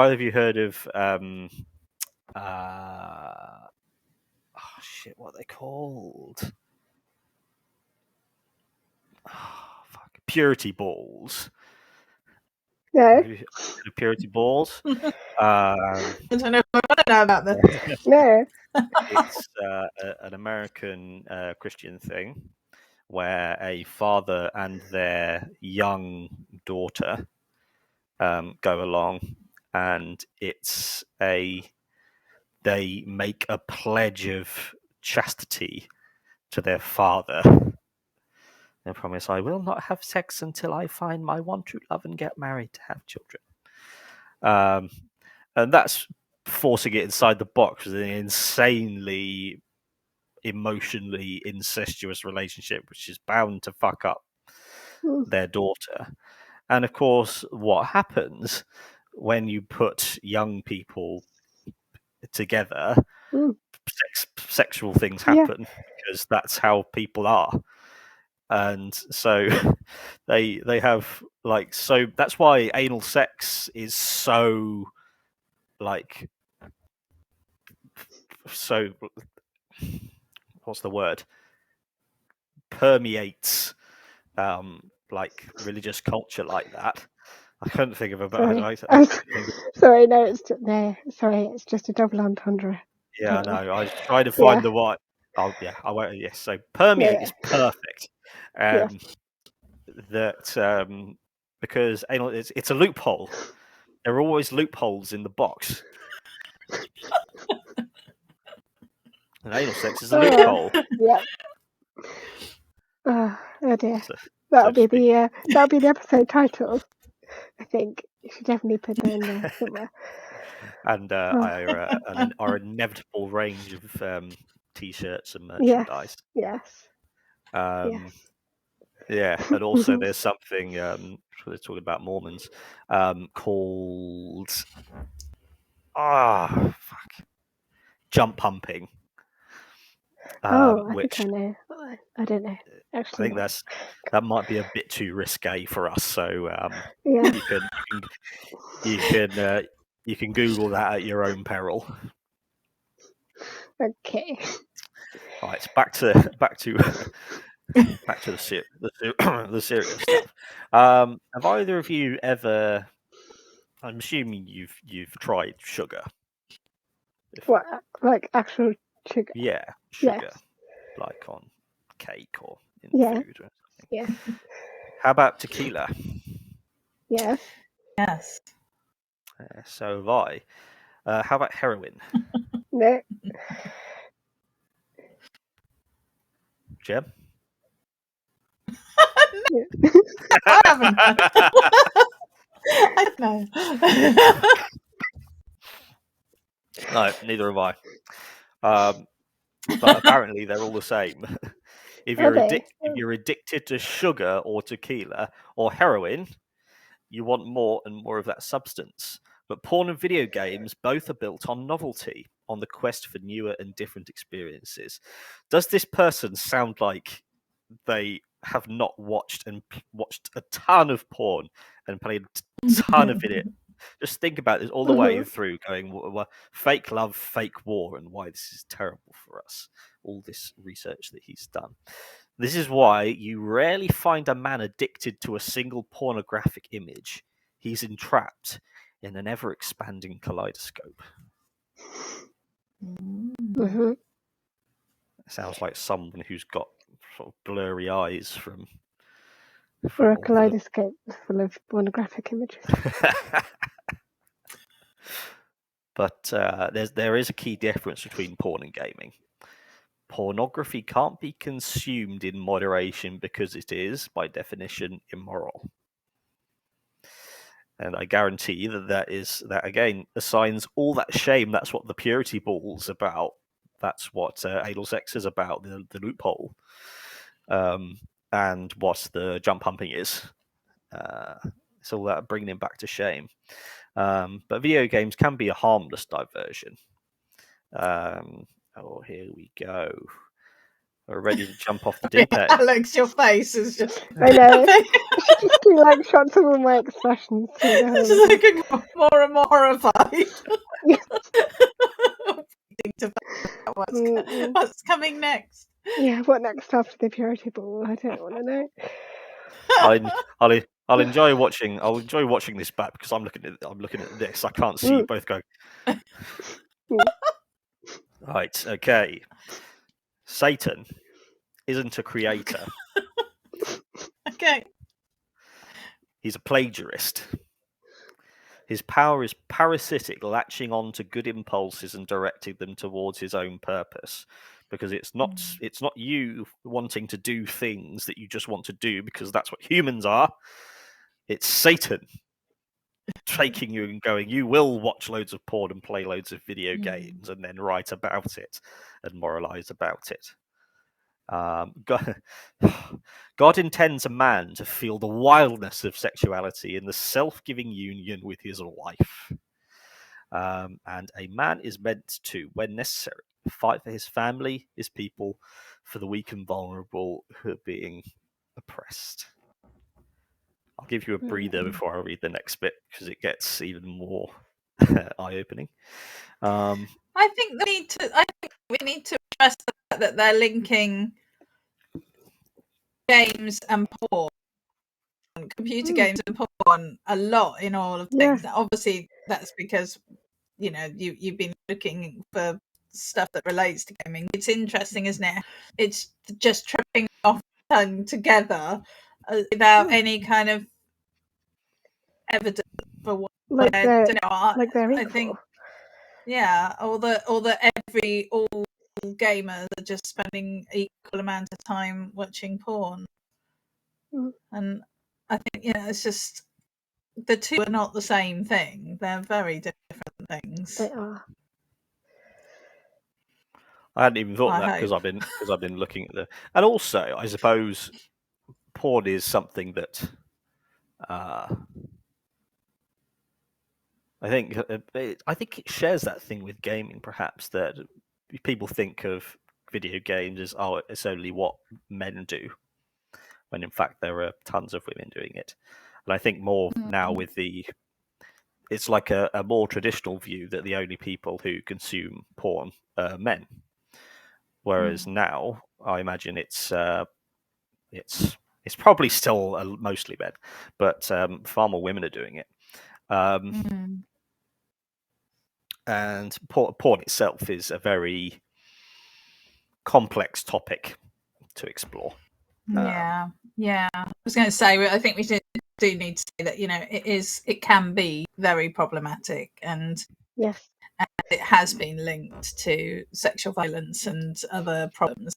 either of you heard of what are they called? Purity balls. No. Purity balls. I don't know what I know about this. No. It's an American Christian thing where a father and their young daughter go along, and they make a pledge of chastity to their father. They promise, I will not have sex until I find my one true love and get married to have children. And that's forcing it inside the box with an insanely emotionally incestuous relationship, which is bound to fuck up their daughter. And of course, what happens when you put young people together, sexual things happen because that's how people are. And so they have so that's why anal sex is so what's the word, permeates religious culture like that. I couldn't think of a better. Sorry, no, it's just a double entendre. Yeah, no, I was trying to find the right. Oh, yeah, I won't. Yes, so permeate is perfect. That because anal, it's a loophole. There are always loopholes in the box. And anal sex is a loophole. Yeah. Oh dear. That'll be the episode title. I think you should definitely put that in there somewhere. And our inevitable range of t-shirts and merchandise. Yes. Yeah, and also there's something we're talking about Mormons called jump pumping. I think I know. I don't know. Actually, I think that might be a bit too risque for us. So you can Google that at your own peril. Okay. All right, back to the serious stuff. Have either of you ever? I'm assuming you've tried sugar. What, like actual sugar? Yeah, sugar, yes. like on cake or in food or something. Yeah. How about tequila? Yes. Yes. So have I. How about heroin? No. Jeb? I haven't. I don't know. No, neither have I. But apparently they're all the same. If you're addicted to sugar or tequila or heroin, you want more and more of that substance. But porn and video games both are built on novelty, on the quest for newer and different experiences. Does this person sound like they have not watched a ton of porn and played a ton of it? Just think about this all the way through, going fake love, fake war, and why this is terrible for us. All this research that he's done. This is why you rarely find a man addicted to a single pornographic image. He's entrapped in an ever-expanding kaleidoscope. Mm-hmm. Sounds like someone who's got sort of blurry eyes from or a kaleidoscope full of pornographic images. But there is a key difference between porn and gaming. Pornography can't be consumed in moderation because it is, by definition, immoral. And I guarantee that again assigns all that shame. That's what the purity ball's about. That's what anal sex is about, the loophole. And what the jump pumping is. It's all that bringing him back to shame. But video games can be a harmless diversion. Here we go. are ready to jump off the deep end. Alex, your face is just. I know. I should just do like shots of all my expressions through the This whole is looking more and more horrified. Yeah. What's coming next? Yeah, what next after the purity ball? I don't want to know. I'll enjoy watching. I'll enjoy watching this back because I'm looking at this. I can't see you both go. Right. Okay. Satan isn't a creator. Okay. He's a plagiarist. His power is parasitic, latching on to good impulses and directing them towards his own purpose. Because it's not you wanting to do things that you just want to do because that's what humans are. It's Satan taking you and going, you will watch loads of porn and play loads of video games and then write about it and moralize about it. God intends a man to feel the wildness of sexuality in the self-giving union with his wife. And a man is meant to, when necessary, fight for his family, his people, for the weak and vulnerable who are being oppressed. I'll give you a breather before I read the next bit because it gets even more eye-opening. I think we need to address the fact that they're linking games and porn, computer games and porn a lot in all of things. Yeah. Obviously, that's because you've been looking for stuff that relates to gaming. It's interesting, isn't it? It's just tripping off tongue together without any kind of evidence for what they're equal. I think, yeah, or that all gamers are just spending equal amount of time watching porn, and I think it's just the two are not the same thing. They're very different things. They are. I hadn't even thought of that because I've been looking at and also I suppose porn is something that I think it shares that thing with gaming, perhaps, that people think of video games as it's only what men do, when in fact there are tons of women doing it. And I think more now with it's like a more traditional view that the only people who consume porn are men. Whereas now, I imagine it's probably still mostly men, but far more women are doing it. And porn itself is a very complex topic to explore. Yeah. I was going to say, I think we do need to say that it can be very problematic, and yes, it has been linked to sexual violence and other problems.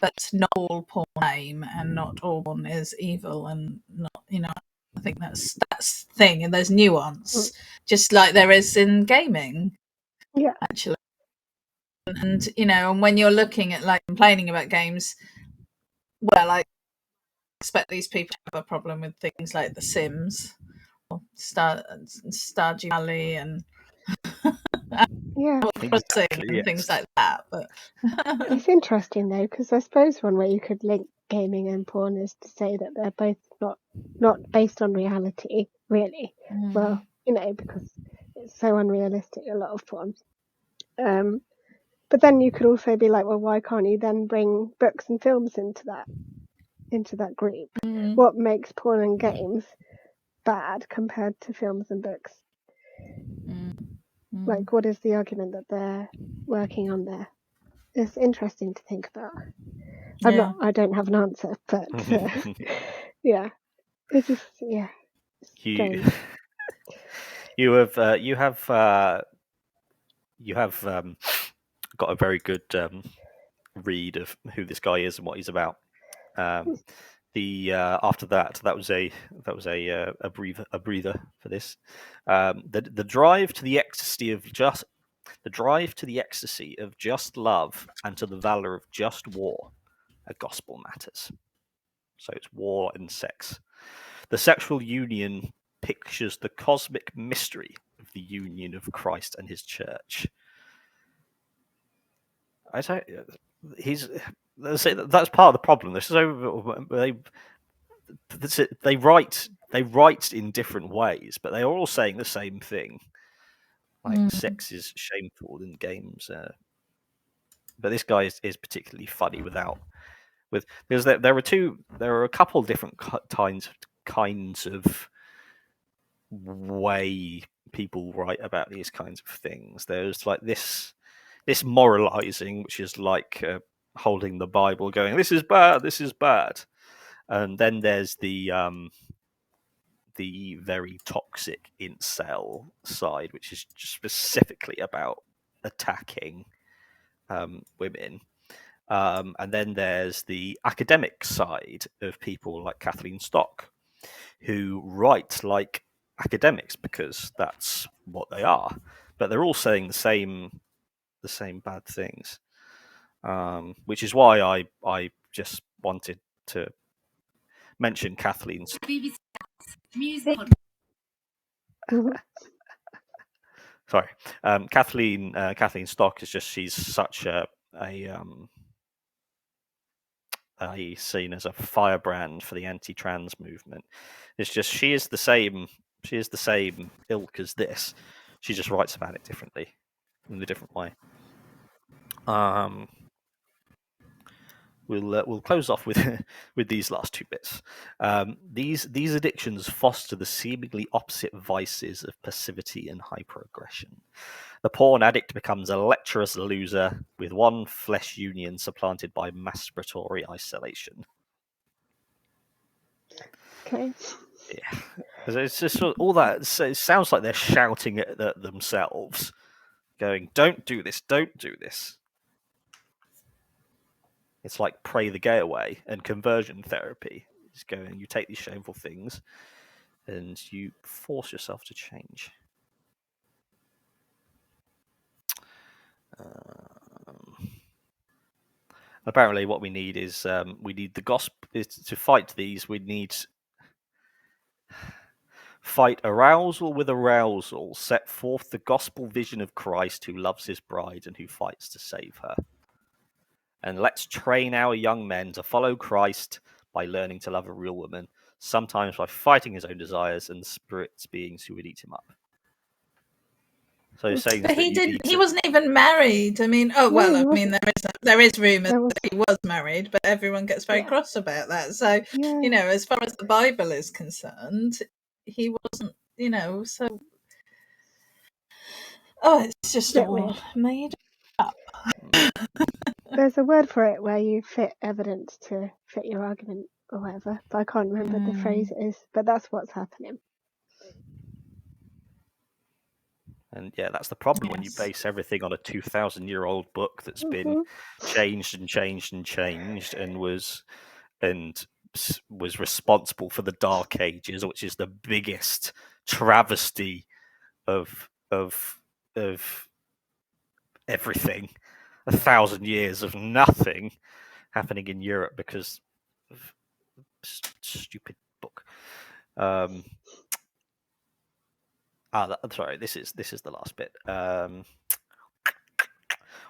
But not all porn aim, and not all porn is evil, and not I think that's the thing, and there's nuance, just like there is in gaming. Yeah, actually. And and when you're looking at like complaining about games, well, I expect these people to have a problem with things like The Sims, or Stardew Valley, and exactly, and things like that. But it's interesting though, because I suppose one way you could link gaming and porn is to say that they're both not based on reality, really. Well, because it's so unrealistic, a lot of porn. But then you could also be like, well, why can't you then bring books and films into that group? What makes porn and games bad compared to films and books? Like, what is the argument that they're working on there? It's interesting to think about. I don't have an answer, but yeah, it's just strange. You have got a very good read of who this guy is and what he's about. After that was a breather for this. The drive to the ecstasy of just love and to the valor of just war are gospel matters. So it's war and sex. The sexual union pictures the cosmic mystery of the union of Christ and his church. I don't. That's part of the problem. This is over. They write in different ways, but they are all saying the same thing. Like sex is shameful in games, but this guy is particularly funny because there are a couple of different kinds of way people write about these kinds of things. There's like this moralizing, which is like holding the Bible, going, "This is bad, this is bad," and then there's the very toxic incel side, which is just specifically about attacking women. And then there's the academic side of people like Kathleen Stock, who write like academics because that's what they are, but they're all saying the same bad things, which is why I just wanted to mention Kathleen's. Sorry, Kathleen Stock is just she's such a seen as a firebrand for the anti-trans movement. It's just she is the same ilk as this. She just writes about it differently, in a different way. We'll close off with with these last two bits. These addictions foster the seemingly opposite vices of passivity and hyperaggression. The porn addict becomes a lecherous loser with one flesh union supplanted by masturbatory isolation. Okay. Yeah, it's just all that. It sounds like they're shouting at themselves, going, "Don't do this! Don't do this!" It's like pray the gay away and conversion therapy. It's going, you take these shameful things, and you force yourself to change. Apparently, what we need is we need the gospel to fight these. We need fight arousal with arousal. Set forth the gospel vision of Christ, who loves his bride and who fights to save her. And let's train our young men to follow Christ by learning to love a real woman, sometimes by fighting his own desires and the spirit's beings who would eat him up. So he's saying, but he wasn't even married. I mean, there is rumours that he was married, but everyone gets very cross about that. So as far as the Bible is concerned, he wasn't. So it's just all made up. There's a word for it where you fit evidence to fit your argument or whatever, but I can't remember the phrase it is, but that's what's happening. And yeah, that's the problem when you base everything on a 2,000-year-old book that's been changed and changed and changed and was responsible for the Dark Ages, which is the biggest travesty of everything. 1,000 years of nothing happening in Europe because of stupid book. Sorry, this is the last bit.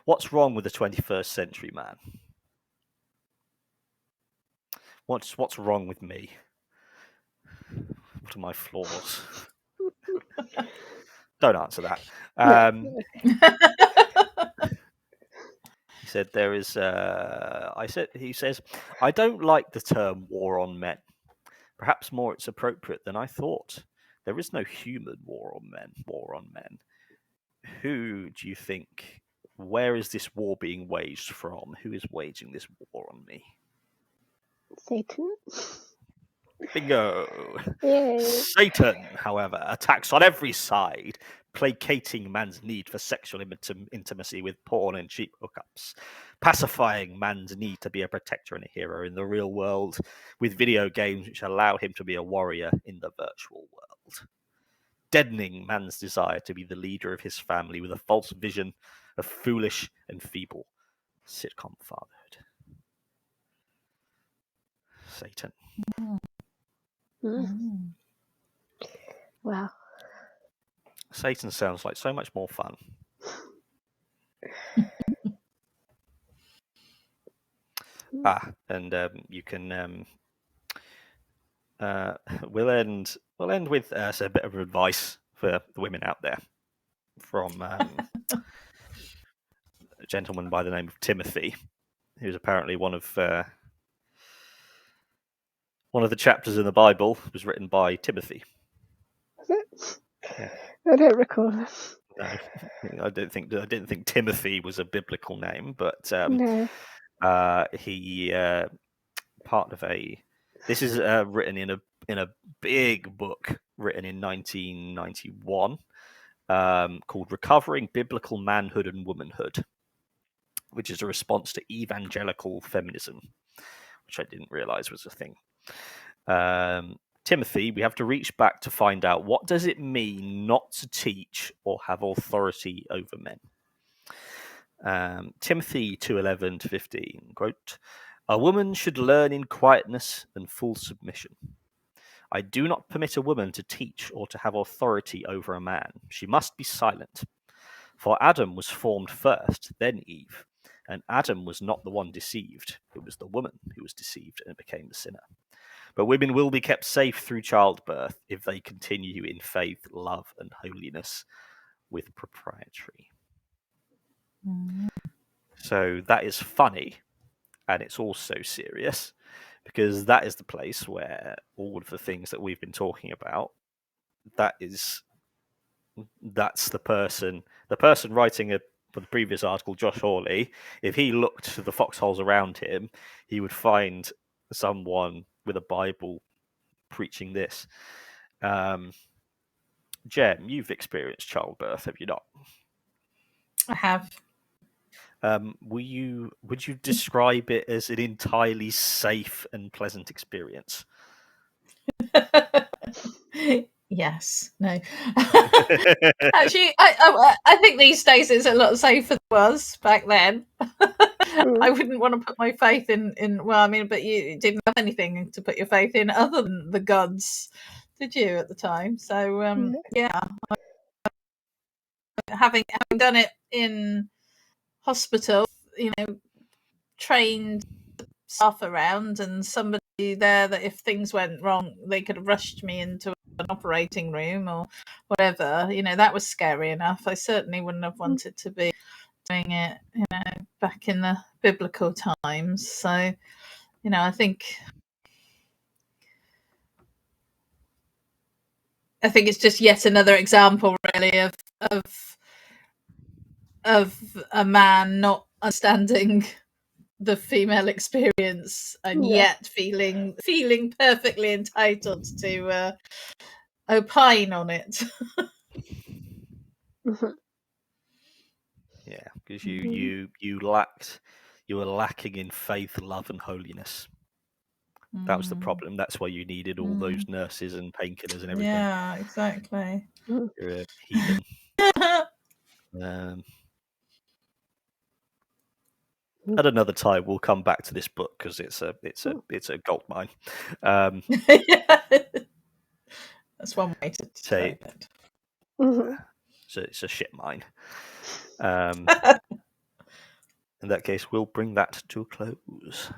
What's wrong with the 21st century man? What's wrong with me? What are my flaws? Don't answer that. He said there is. He says, I don't like the term war on men. Perhaps more it's appropriate than I thought. There is no human war on men. Who do you think? Where is this war being waged from? Who is waging this war on me? Satan. Bingo! Yay. Satan, however, attacks on every side, placating man's need for sexual intimacy with porn and cheap hookups, pacifying man's need to be a protector and a hero in the real world with video games which allow him to be a warrior in the virtual world, deadening man's desire to be the leader of his family with a false vision of foolish and feeble sitcom fatherhood. Satan. Wow. Satan sounds like so much more fun. And you can. We'll end with a bit of advice for the women out there from a gentleman by the name of Timothy, who's apparently one of the chapters in the Bible was written by Timothy. Was it? Yeah. I don't recall this. No, I didn't think Timothy was a biblical name, but No. he part of a. This is written in a big book written in 1991 called "Recovering Biblical Manhood and Womanhood," which is a response to evangelical feminism, which I didn't realize was a thing. Timothy, we have to reach back to find out what does it mean not to teach or have authority over men. Timothy 2:11-15, quote, "A woman should learn in quietness and full submission. I do not permit a woman to teach or to have authority over a man. She must be silent. For Adam was formed first, then Eve. And Adam was not the one deceived. It was the woman who was deceived and became the sinner. But women will be kept safe through childbirth if they continue in faith, love, and holiness with propriety." So that is funny, and it's also serious, because that is the place where all of the things that we've been talking about, that's the person writing for the previous article, Josh Hawley. If he looked to the foxholes around him, he would find someone with a Bible preaching this. Jem, you've experienced childbirth, have you not? I have. Would you describe it as an entirely safe and pleasant experience? Yes. No. Actually, I think these days it's a lot safer than it was back then. I wouldn't want to put my faith in. Well, I mean, but you didn't have anything to put your faith in other than the gods, did you, at the time? So yeah, having done it in hospital, trained staff around and somebody there that if things went wrong, they could have rushed me into an operating room or whatever. That was scary enough. I certainly wouldn't have wanted to be doing it, back in the biblical times. So, I think it's just yet another example, really, of a man not understanding the female experience and yet feeling perfectly entitled to opine on it. Yeah, because you were lacking in faith, love, and holiness. That was the problem. That's why you needed all those nurses and painkillers and everything. Yeah, exactly. You're a heathen. At another time, we'll come back to this book because it's a gold mine. That's one way to say it. So it's a shit mine. In that case, we'll bring that to a close.